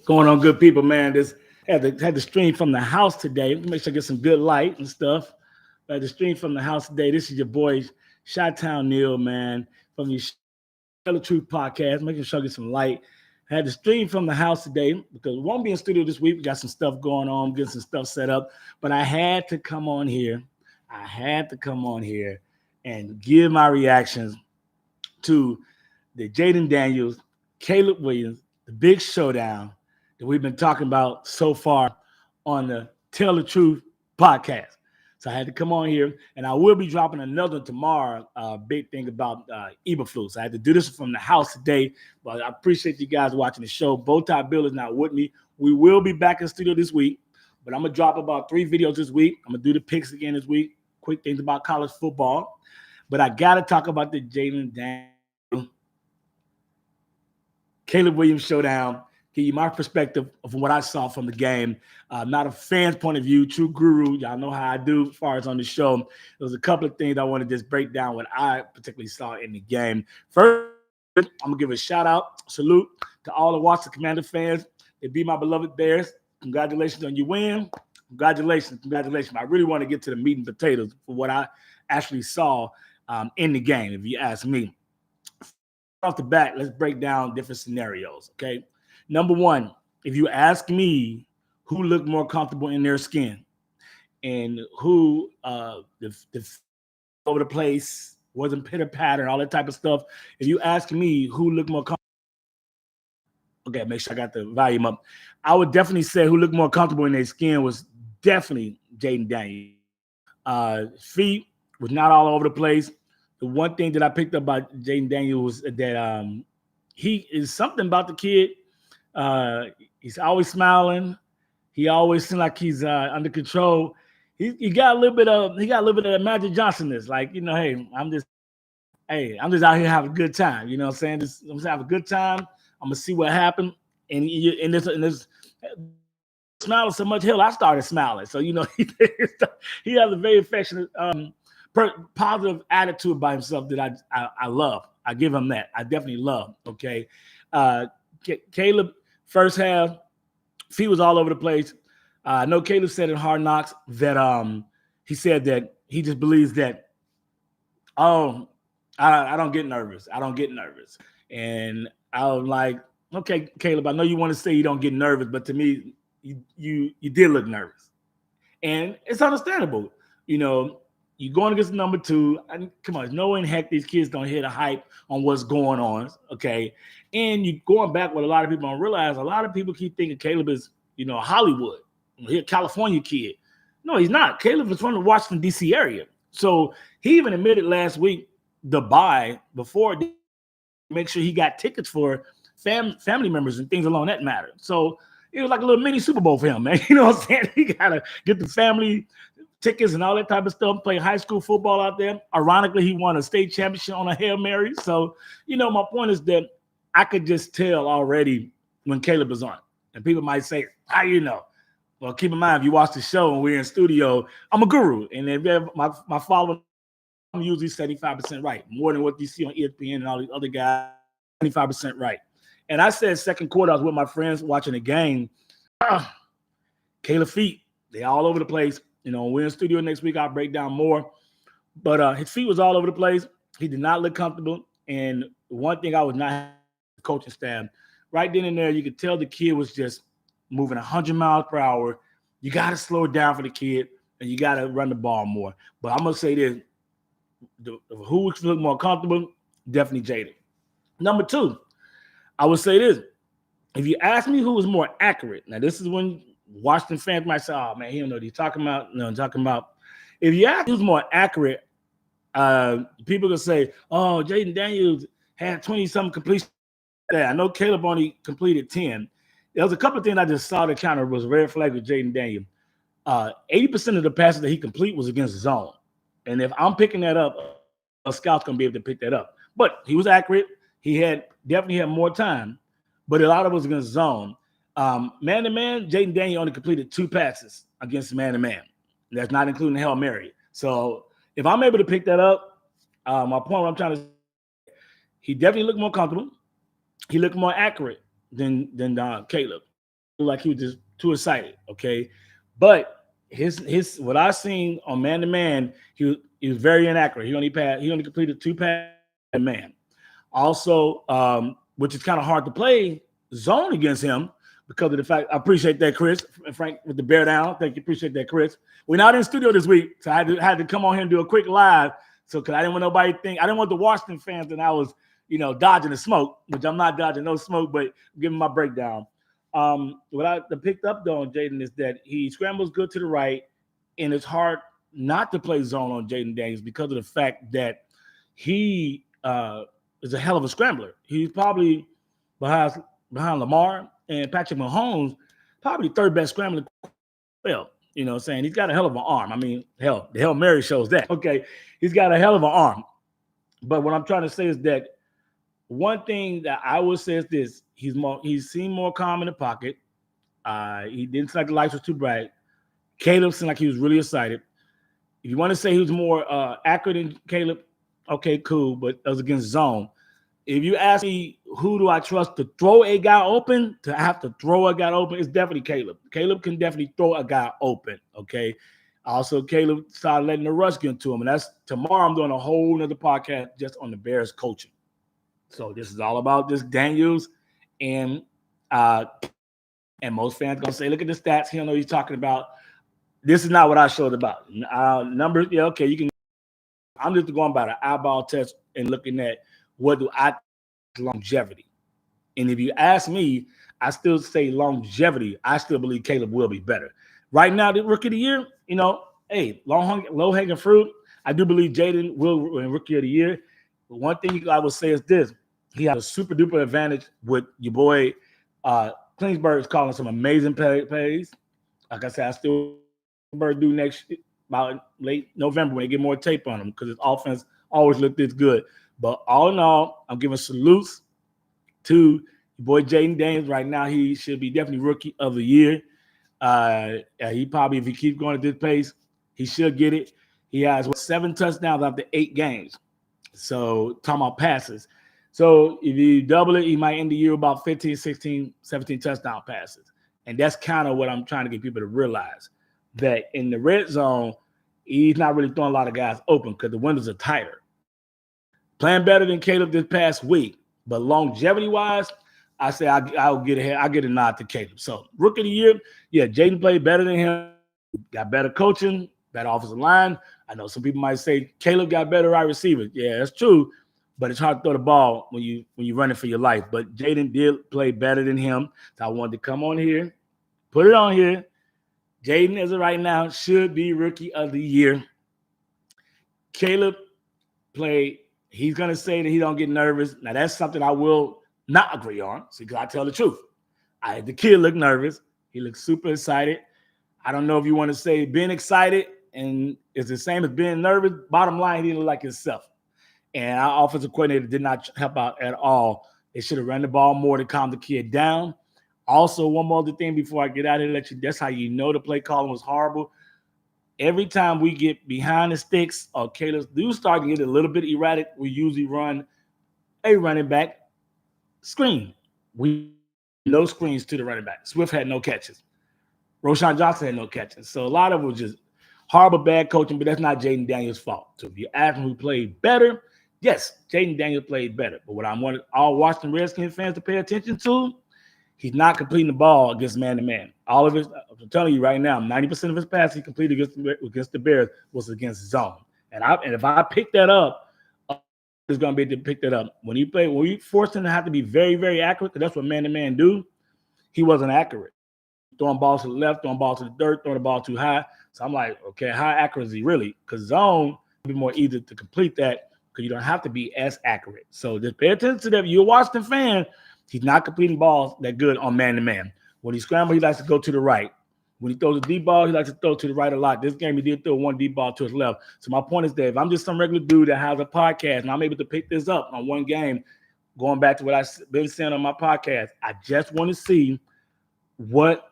Going on, good people, man. This had to stream from the house today. Make sure I get some good light and stuff. I had to stream from the house today. This is your boy, Chi-Town Neal, man, from the Tell the Truth podcast. Making sure I get some light. I had to stream from the house today because we won't be in studio this week. We got some stuff going on, getting some stuff set up. But I had to come on here. I had to come on here and give my reactions to the Jayden Daniels, Caleb Williams, the big showdown that we've been talking about so far on the Tell the Truth podcast. So I had to come on here, and I will be dropping another tomorrow. Big thing about Eberflus. I had to do this from the house today, but I appreciate you guys watching the show. Bowtie Bill is not with me. We will be back in the studio this week, but I'm gonna drop about 3 videos this week. I'm gonna do the picks again this week. Quick things about college football, but I gotta talk about the Jayden Daniels, Caleb Williams showdown. Give you my perspective of what I saw from the game. Not a fan's point of view, true guru. Y'all know how I do as far as on the show. There's a couple of things I want to just break down what I particularly saw in the game. First, I'm going to give a shout out, salute to all the Washington Commanders fans. They beat my beloved Bears. Congratulations on your win. Congratulations. I really want to get to the meat and potatoes for what I actually saw in the game, if you ask me. Off the bat, let's break down different scenarios, okay? Number one, if you ask me who looked more comfortable in their skin and who the over the place wasn't pitter patter, all that type of stuff. If you ask me who looked more comfortable, okay, make sure I got the volume up. I would definitely say who looked more comfortable in their skin was definitely Jayden Daniels. Feet was not all over the place. The one thing that I picked up about Jayden Daniels was that he is something about the kid. He's always smiling. He always seems like he's under control. He got a little bit of that Magic Johnson-ness. Like, hey, I'm just out here having a good time. You know what I'm saying? I'm just having a good time. I'm gonna see what happened. And this smiling so much, hell, I started smiling. So he has a very affectionate, positive attitude by himself that I love. I give him that. I definitely love. Okay, Caleb. First half, feet was all over the place. I know Caleb said in Hard Knocks that he said that he just believes that, I don't get nervous. I don't get nervous. And I was like, okay, Caleb, I know you want to say you don't get nervous, but to me, you did look nervous. And it's understandable. You're going against number 2. Come on, no in heck these kids don't hear the hype on what's going on, okay? And you're going back what a lot of people don't realize. A lot of people keep thinking Caleb is, Hollywood. He's a California kid. No, he's not. Caleb is from the Washington, D.C. area. So he even admitted last week the buy before to make sure he got tickets for family members and things along that matter. So it was like a little mini Super Bowl for him, man. You know what I'm saying? He got to get the family tickets and all that type of stuff, play high school football out there. Ironically, he won a state championship on a Hail Mary. So, my point is that I could just tell already when Caleb was on. And people might say, how you know? Well, keep in mind, if you watch the show and we're in studio, I'm a guru. And if my follower, I'm usually 75% right. More than what you see on ESPN and all these other guys, 25% right. And I said second quarter, I was with my friends watching the game. Caleb feet, they all over the place. We're in studio next week. I'll break down more. But his feet was all over the place. He did not look comfortable. And one thing I was not the coaching staff, right then and there, you could tell the kid was just moving 100 miles per hour. You got to slow it down for the kid, and you got to run the ball more. But I'm going to say this. Who looked more comfortable? Definitely Jayden. Number 2, I would say this. If you ask me who was more accurate, now this is when Washington fans might say, oh, man, he don't know what he's talking about. No, I'm talking about. If you ask who's more accurate, people can say, oh, Jayden Daniels had 20-something completion. I know Caleb only completed 10. There was a couple of things I just saw that kind of was a red flag with Jayden Daniels. 80% of the passes that he complete was against zone. And if I'm picking that up, a scout's going to be able to pick that up. But he was accurate. He definitely had more time. But a lot of it was against zone. Man-to-man, Jayden Daniels only completed 2 passes against man-to-man. That's not including Hail Mary. So if I'm able to pick that up, my point what I'm trying to say, he definitely looked more comfortable. He looked more accurate than Caleb. like he was just too excited. Okay, but his what I seen on man to man, he was very inaccurate. He only completed 2 passes man. Also, which is kind of hard to play zone against him because of the fact. I appreciate that, Chris and Frank, with the bear down. Thank you, appreciate that, Chris. We're not in studio this week, so I had to come on here and do a quick live. So, because I didn't want nobody to think, I didn't want the Washington fans that I was, dodging the smoke, which I'm not dodging no smoke, but giving my breakdown. What I picked up though on Jayden is that he scrambles good to the right, and it's hard not to play zone on Jayden Daniels because of the fact that he is a hell of a scrambler. He's probably behind Lamar and Patrick Mahomes, probably the third best scrambler. Well, you know what I'm saying? He's got a hell of an arm. I mean, hell, the Hail Mary shows that. Okay, he's got a hell of an arm. But what I'm trying to say is that one thing that I would say is this: he's seen more calm in the pocket. He didn't seem like the lights were too bright. Caleb seemed like he was really excited. If you want to say he was more accurate than Caleb, okay, cool, but that was against zone. If you ask me who do I trust to throw a guy open, to have to throw a guy open, it's definitely Caleb. Caleb can definitely throw a guy open, okay? Also, Caleb started letting the rush get into him, and that's tomorrow I'm doing a whole nother podcast just on the Bears coaching. So this is all about this Daniels, and most fans gonna say, look at the stats. He don't know what he's talking about. This is not what I showed about. Numbers, yeah, okay, you can. I'm just going by the eyeball test and looking at what do I think longevity. And if you ask me, I still say longevity. I still believe Caleb will be better. Right now, the rookie of the year, hey, low-hanging fruit. I do believe Jayden will win rookie of the year. But one thing I would say is this. He has a super-duper advantage with your boy Klingsberg is calling some amazing plays. Like I said, I still do next about late November when they get more tape on him because his offense always looked this good. But all in all, I'm giving salutes to your boy Jayden Daniels. Right now, he should be definitely rookie of the year. He probably, if he keeps going at this pace, he should get it. He has 7 touchdowns after 8 games. So talking about passes. So if you double it, he might end the year about 15, 16, 17 touchdown passes. And that's kind of what I'm trying to get people to realize, that in the red zone, he's not really throwing a lot of guys open because the windows are tighter. Playing better than Caleb this past week, but longevity-wise, I say I'll get ahead. I'll get a nod to Caleb. So rookie of the year, yeah, Jayden played better than him. Got better coaching, better offensive line. I know some people might say Caleb got better wide receivers. Yeah, that's true, but it's hard to throw the ball when you're running for your life. But Jayden did play better than him. So I wanted to come on here, put it on here. Jayden, as of right now, should be rookie of the year. Caleb played. He's going to say that he don't get nervous. Now, that's something I will not agree on, because I tell the truth. The kid looked nervous. He looked super excited. I don't know if you want to say being excited and it's the same as being nervous. Bottom line, he didn't look like himself. And our offensive coordinator did not help out at all. They should have run the ball more to calm the kid down. Also, one more other thing before I get out of here, that's how you know the play calling was horrible. Every time we get behind the sticks or Caleb do start to get a little bit erratic, we usually run a running back screen. We no screens to the running back. Swift had no catches. Roschon Johnson had no catches. So a lot of it was just horrible, bad coaching, but that's not Jayden Daniels' fault. So if you ask him who played better, yes, Jayden Daniels played better. But what I wanted all Washington Redskins fans to pay attention to, he's not completing the ball against man-to-man. All of his, I'm telling you right now, 90% of his passes he completed against the Bears was against zone. And if I pick that up, it's going to be able to pick that up. When you forced him to have to be very, very accurate, because that's what man-to-man do, he wasn't accurate. Throwing balls to the left, throwing balls to the dirt, throwing the ball too high. So I'm like, okay, how accurate is he really? Because zone will be more easy to complete that because you don't have to be as accurate. So just pay attention to that. If you're a Washington fan, he's not completing balls that good on man-to-man. When he scrambles, he likes to go to the right. When he throws a deep ball, he likes to throw to the right a lot. This game, he did throw one deep ball to his left. So my point is that if I'm just some regular dude that has a podcast and I'm able to pick this up on one game, going back to what I've been saying on my podcast, I just want to see what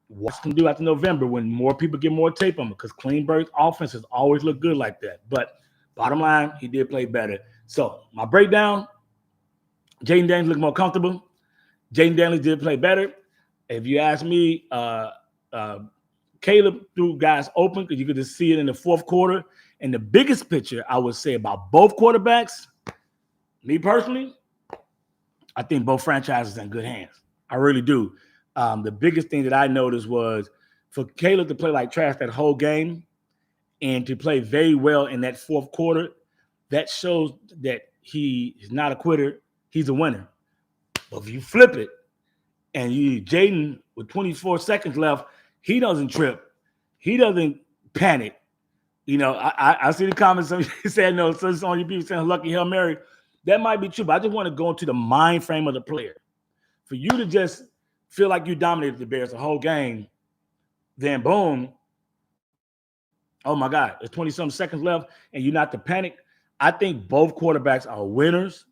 Washington do after November when more people get more tape on him, because Klingberg's offense has always looked good like that. But bottom line, he did play better. So my breakdown, Jayden Daniels looked more comfortable. Jayden Daniels did play better. If you ask me, Caleb threw guys open because you could just see it in the fourth quarter. And the biggest picture I would say about both quarterbacks, me personally, I think both franchises are in good hands. I really do. The biggest thing that I noticed was for Caleb to play like trash that whole game and to play very well in that fourth quarter, that shows that he is not a quitter. He's a winner. But if you flip it and you Jayden with 24 seconds left, he doesn't trip. He doesn't panic. You know, I see the comments. Some saying, no, so it's on you people saying lucky Hail Mary. That might be true, but I just want to go into the mind frame of the player. For you to just feel like you dominated the Bears the whole game, then boom, oh my God, there's 20-something seconds left and you're not to panic. I think both quarterbacks are winners.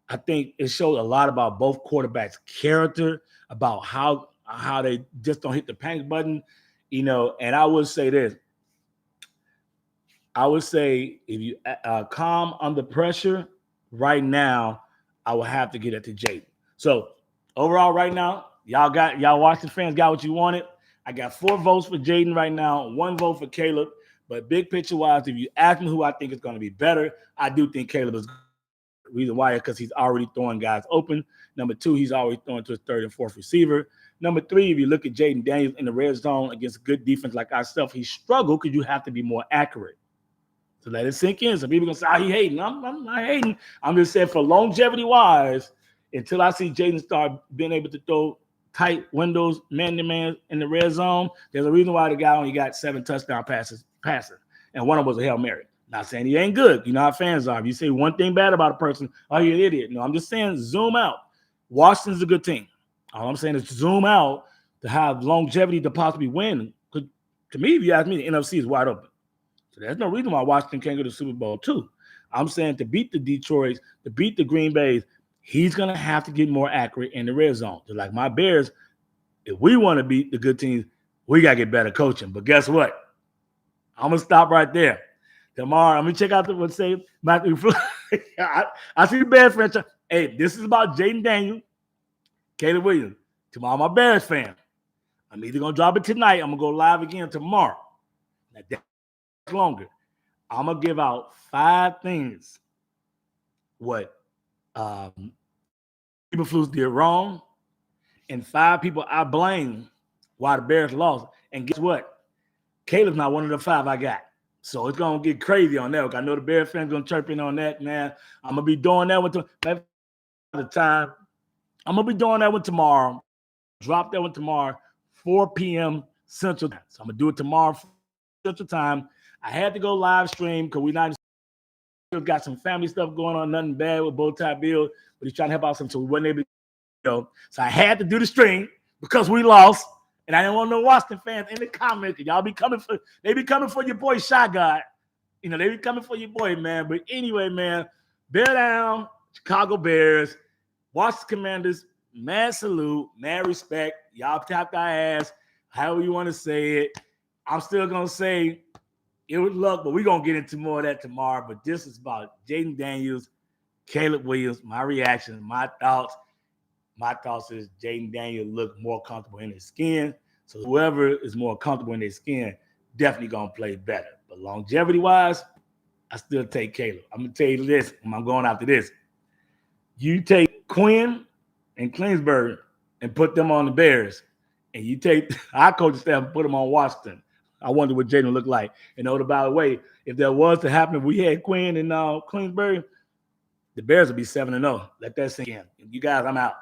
I think it showed a lot about both quarterbacks' character, about how they just don't hit the panic button, you know. And I would say this. I would say if you calm under pressure right now, I would have to get it to Jayden. So overall, right now, y'all Washington fans got what you wanted. I got 4 votes for Jayden right now, 1 vote for Caleb. But big picture wise, if you ask me who I think is going to be better, I do think Caleb is. Reason why, because he's already throwing guys open. Number 2, he's always throwing to his 3rd and 4th receiver. Number 3, if you look at Jayden Daniels in the red zone against a good defense like ourselves, he struggled because you have to be more accurate. So let it sink in. Some people are going to say, oh, he hating. I'm not hating. I'm just saying for longevity-wise, until I see Jayden start being able to throw tight windows, man-to-man in the red zone, there's a reason why the guy only got 7 touchdown passes passing, and one of them was a Hail Mary. Not saying he ain't good. You know how fans are. If you say one thing bad about a person, oh, you're an idiot. No, I'm just saying zoom out. Washington's a good team. All I'm saying is zoom out to have longevity to possibly win. Because to me, if you ask me, the NFC is wide open. So there's no reason why Washington can't go to the Super Bowl too. I'm saying to beat the Detroits, to beat the Green Bays, he's going to have to get more accurate in the red zone. Just like my Bears, if we want to beat the good teams, we got to get better coaching. But guess what? I'm going to stop right there. Tomorrow, I'm going to check out what's say. I see the Bears franchise. Hey, this is about Jayden Daniels, Caleb Williams. Tomorrow, my Bears fan. I'm either going to drop it tonight. I'm going to go live again tomorrow. Now, that's longer. I'm going to give out 5 things what people Flus did wrong and 5 people I blame why the Bears lost. And guess what? Caleb's not one of the 5 I got. So it's going to get crazy on that. I know the Bears fans going to chirp in on that, man. I'm going to be doing that with the time. I'm going to be doing that one tomorrow. Drop that one tomorrow, 4 p.m. Central Time. So I'm going to do it tomorrow, Central Time. I had to go live stream because we got some family stuff going on, nothing bad with Bowtie Bill, but he's trying to help out some, so we wasn't able to go. So I had to do the stream because we lost. And I didn't want no Washington fans in the comments. Y'all be coming for your boy Shy God. You know, they be coming for your boy, man. But anyway, man, bear down, Chicago Bears, Washington Commanders, mad salute, mad respect. Y'all tapped our ass, however you want to say it. I'm still gonna say it was luck, but we're gonna get into more of that tomorrow. But this is about Jayden Daniels, Caleb Williams, my reactions, my thoughts. My thoughts is Jayden Daniels look more comfortable in his skin. So whoever is more comfortable in their skin definitely going to play better. But longevity-wise, I still take Caleb. I'm going to tell you this, and I'm going after this. You take Quinn and Klingsbury and put them on the Bears, and you take our coaching staff and put them on Washington. I wonder what Jayden looked like. And oh, by the way, if there was to happen, if we had Quinn and Klingsbury, the Bears would be 7-0. Let that sink in. You guys, I'm out.